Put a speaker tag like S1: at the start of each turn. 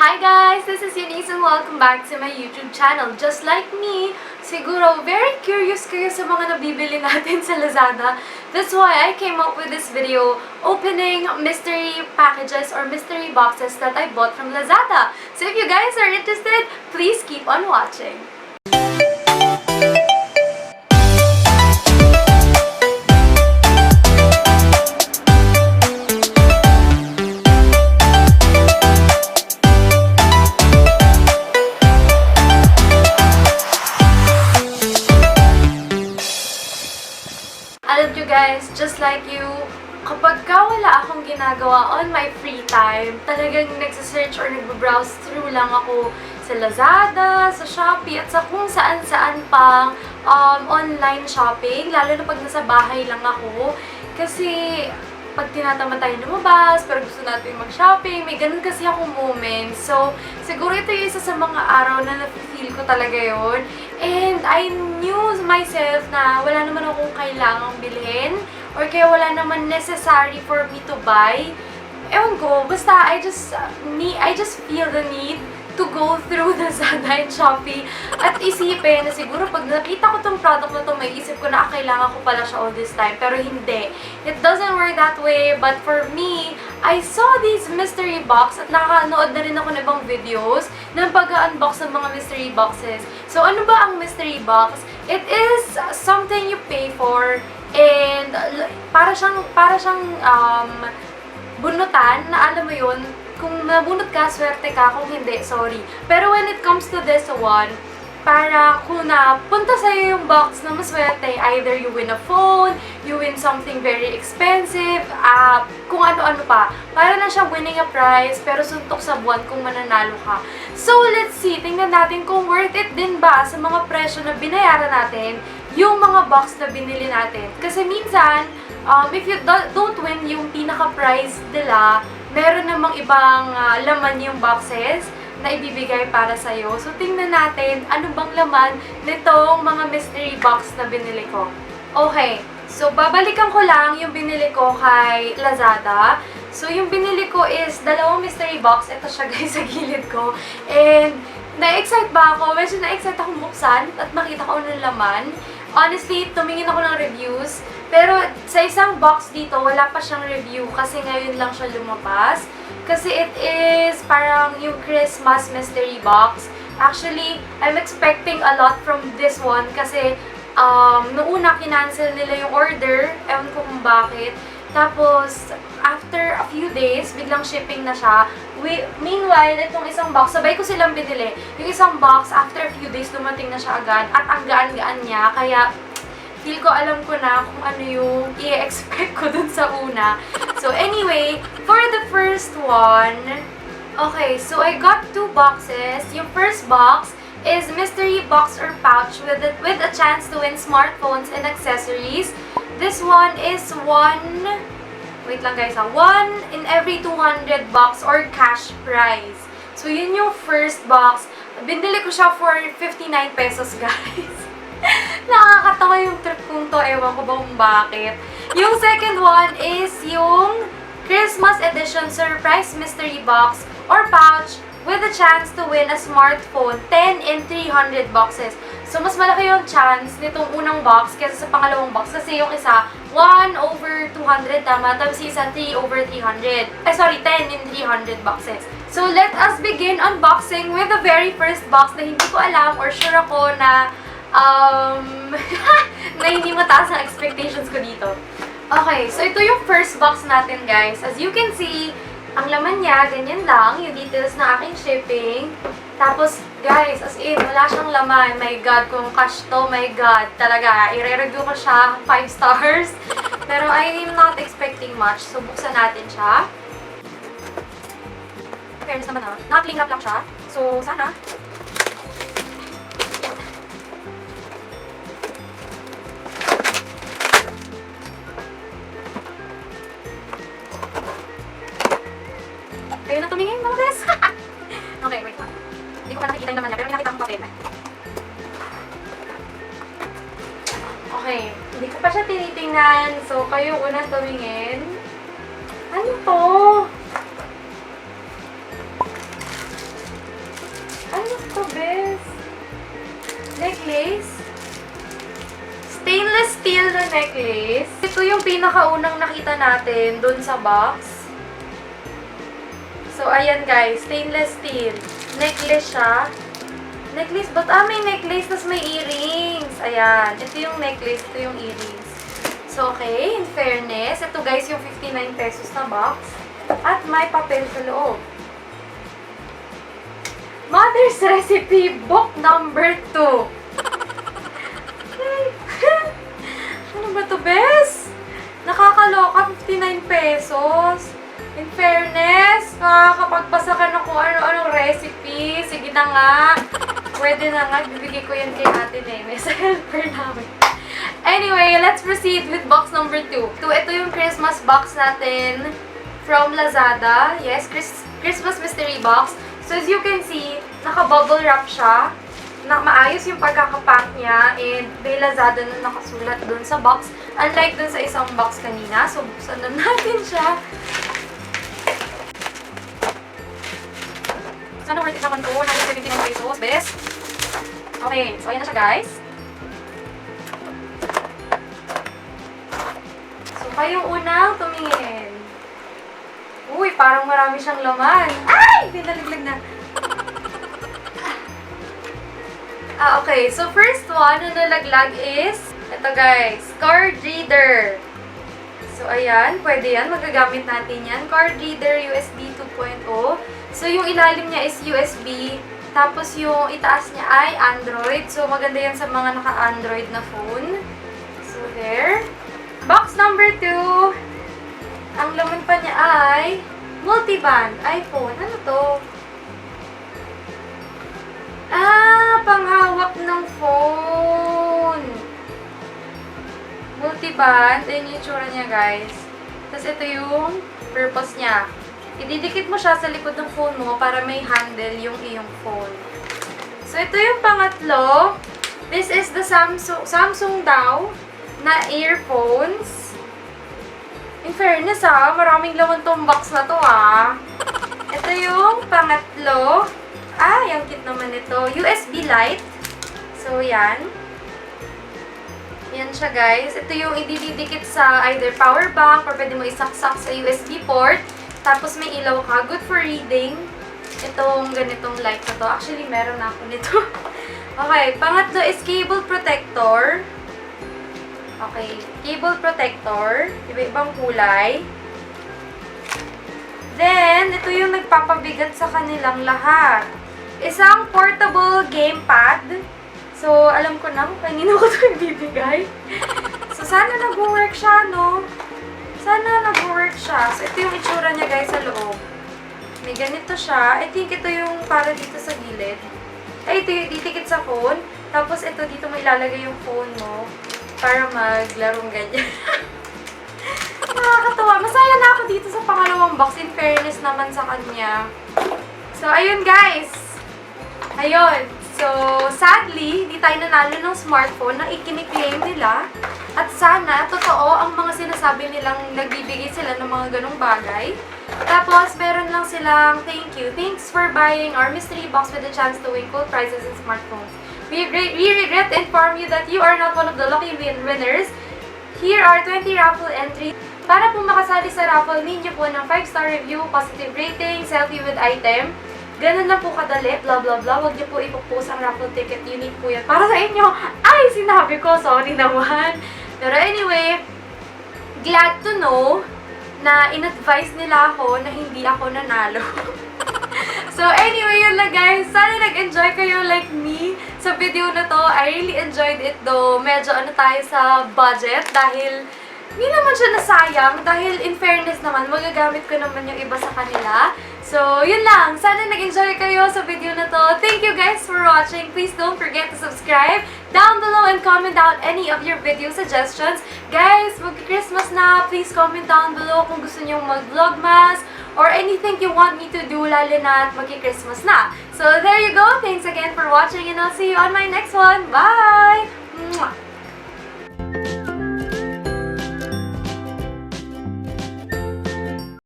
S1: Hi guys! This is Eunice and welcome back to my YouTube channel. Just like me, siguro very curious kayo sa mga nabibili natin sa Lazada. That's why I came up with this video opening mystery packages or mystery boxes that I bought from Lazada. So if you guys are interested, please keep on watching. Alam nyo guys, just like you, kapag wala akong ginagawa on my free time, talagang nagsasearch or nagbabrowse through lang ako sa Lazada, sa Shopee, at sa kung saan-saan pang online shopping, lalo na pag nasa bahay lang ako. Kasi pag tinatama tayo lumabas, pero gusto natin mag-shopping, may ganun kasi akong moment. So, siguro ito yung isa sa mga araw na na-feel ko talaga yon. And I knew myself na wala naman akong kailangang bilhin or kaya wala naman necessary for me to buy. Ewan ko, basta I just feel the need to go through LAZADA and Shopee at isipin na siguro pag nakita ko tong product na to, may isip ko na kailangan ko pala siya all this time. Pero hindi. It doesn't work that way. But for me, I saw this mystery box at nakanood na rin ako ng ibang videos ng pag-unbox ng mga mystery boxes. So, ano ba ang mystery box? It is something you pay for and para siyang bunutan na alam mo yun, kung nabunot ka, swerte ka. Kung hindi, sorry. Pero when it comes to this one, para kung napunta sa'yo yung box na maswerte, either you win a phone, you win something very expensive, kung ano-ano pa. Para na siya winning a prize, pero suntok sa buwan kung mananalo ka. So, let's see. Tingnan natin kung worth it din ba sa mga presyo na binayaran natin yung mga box na binili natin. Kasi minsan, if you don't win yung pinaka-prize nila, meron namang ibang laman yung boxes na ibibigay para sa'yo. So, tingnan natin ano bang laman nitong mga mystery box na binili ko. Okay, so babalikan ko lang yung binili ko kay Lazada. So, yung binili ko is dalawang mystery box. Ito siya guys sa gilid ko. And, na-excite ba ako? Medyo na-excite akong buksan at makita ko ng laman. Honestly, tumingin ako ng reviews. Pero sa isang box dito, wala pa siyang review kasi ngayon lang siya lumabas. Kasi it is parang yung Christmas mystery box. Actually, I'm expecting a lot from this one kasi noong una kinancel nila yung order. Ewan ko kung bakit. Tapos, after a few days, biglang shipping na siya. Meanwhile, itong isang box, sabay ko silang binili. Yung isang box, after a few days, dumating na siya agad. At ang gaan-gaan niya, kaya feel ko alam ko na kung ano yung i-expect ko dun sa una. So anyway, for the first one, okay, so I got two boxes. Yung first box is mystery box or pouch with a chance to win smartphones and accessories. This one is wait lang guys, 1 in every 200 bucks or cash prize. So yun yung first box. Binili ko siya for 59 pesos guys. Nakakatawa yung trip kong to. Ewan ko ba kung bakit. Yung second one is yung Christmas Edition Surprise Mystery Box or Pouch with a chance to win a smartphone 10 in 300 boxes. So, mas malaki yung chance nitong unang box kaysa sa pangalawang box. Kasi yung isa, 1 over 200, tama? Tapos yung isa, 3 over 300. Sorry, 10 in 300 boxes. So, let us begin unboxing with the very first box na hindi ko alam or sure ako na na hindi mataas ang expectations ko dito. Okay, so ito yung first box natin guys. As you can see, ang laman niya, ganyan lang, yung details ng aking shipping. Tapos, guys, as in, wala siyang laman. My God, kung cash to, my God, talaga, i-review ko siya, 5 stars. Pero I am not expecting much, so buksan natin siya. Fairness naman na-clean up lang siya. So, sana. Kayo na tumingin, mga bes. Okay, wait lang. Hindi ko pa nakikita yung laman niya, pero may nakita akong papel. Okay, hindi ko pa siya tinitingnan. So, kayo unang tumingin. Ano to? necklace. Stainless steel na necklace. Ito yung pinakaunang nakita natin dun sa box. So, ayan guys. Stainless steel. Necklace siya. Necklace, but may necklace, tas may earrings. Ayan. Ito yung necklace, ito yung earrings. So, okay. In fairness, ito guys yung 59 pesos na box. At may papel sa loob. Mother's Recipe Book number 2. Ano ba to, bes? Nakakaloka, 59 pesos. In fairness, makakapagpasa ka na kung ano-anong recipe. Sige na nga. Pwede na nga. Bibigay ko yan kay ate Neme sa helper namin. Anyway, let's proceed with box number 2. Ito yung Christmas box natin from Lazada. Yes, Christmas mystery box. So, as you can see, naka-bubble wrap siya. Maayos yung pagkakapack niya. And may Lazada na nakasulat dun sa box. Unlike dun sa isang box kanina. So, buksan na natin siya. Sana worth it naman to. 179 pesos. Best. Okay. So, ayan na siya, guys. So, kayong unang tumingin. Uy, parang marami siyang laman. Ay! Pinaliglag na. Okay. So, first one na nalaglag is, ito guys, card reader. So, ayan. Pwede yan. Magagamit natin yan. Card reader USB 2.0. So, yung ilalim niya is USB. Tapos, yung itaas niya ay Android. So, maganda yan sa mga naka-Android na phone. So, there. Box number 2. Ang laman pa niya ay multiband iPhone. Ano to? Panghawak ng phone. Multiband. Ayan yung itsura niya, guys. Tapos, ito yung purpose niya. Ididikit mo siya sa likod ng phone mo para may handle yung iyong phone. So, ito yung pangatlo. This is the Samsung daw na earphones. In fairness maraming laman tong box na to Ito yung pangatlo. Yung kit naman ito. USB light. So, yan. Yan siya, guys. Ito yung ididikit sa either power bank or pwede mo isaksak sa USB port. Tapos may ilaw ka. Good for reading. Itong ganitong light na to. Actually, meron na ako nito. Okay. Pangatlo is cable protector. Okay. Cable protector. Iba-ibang kulay. Then, ito yung nagpapabigat sa kanilang lahat. Isang portable gamepad. So, alam ko na kung kanino ko ito ibibigay. So, sana nag-work siya, no? Sana nag-work siya. So, ito yung itsura niya, guys, sa loob. May ganito siya. I think ito yung para dito sa gilid. Ito yung titikit sa phone. Tapos, ito dito mo ilalagay yung phone mo para maglarong ganyan. Nakakatawa. Masaya na ako dito sa pangalawang box. In fairness naman sa kanya. So, ayun, guys. Ayun. So, sadly, hindi tayo nanalo ng smartphone na ikiniklaim nila. At sana, totoo ang mga sinasabi nilang nagbibigay sila ng mga ganong bagay. Tapos, meron lang silang thank you. Thanks for buying our mystery box with a chance to win cool prizes and smartphones. We regret to inform you that you are not one of the lucky winners. Here are 20 raffle entries. Para po makasali sa raffle, ninyo po ng 5-star review, positive rating, selfie with item. Ganun lang po kadali, blah blah blah. Huwag niyo po ipopost ang raffle ticket. Unique po yan. Para sa inyo, ay, sinabi ko. Sorry naman. Pero anyway, glad to know na in-advise nila ako na hindi ako nanalo. So anyway, yun lang guys. Sana nag-enjoy kayo like me sa video na to. I really enjoyed it though. Medyo tayo sa budget dahil hindi naman siya nasayang dahil in fairness naman, magagamit ko naman yung iba sa kanila. So, yun lang. Sana nag-enjoy kayo sa video na to. Thank you guys for watching. Please don't forget to subscribe down below and comment down any of your video suggestions. Guys, mag-Christmas na. Please comment down below kung gusto nyo mag-vlogmas or anything you want me to do, lalo na at mag-Christmas na. So, there you go. Thanks again for watching and I'll see you on my next one. Bye! Mwah!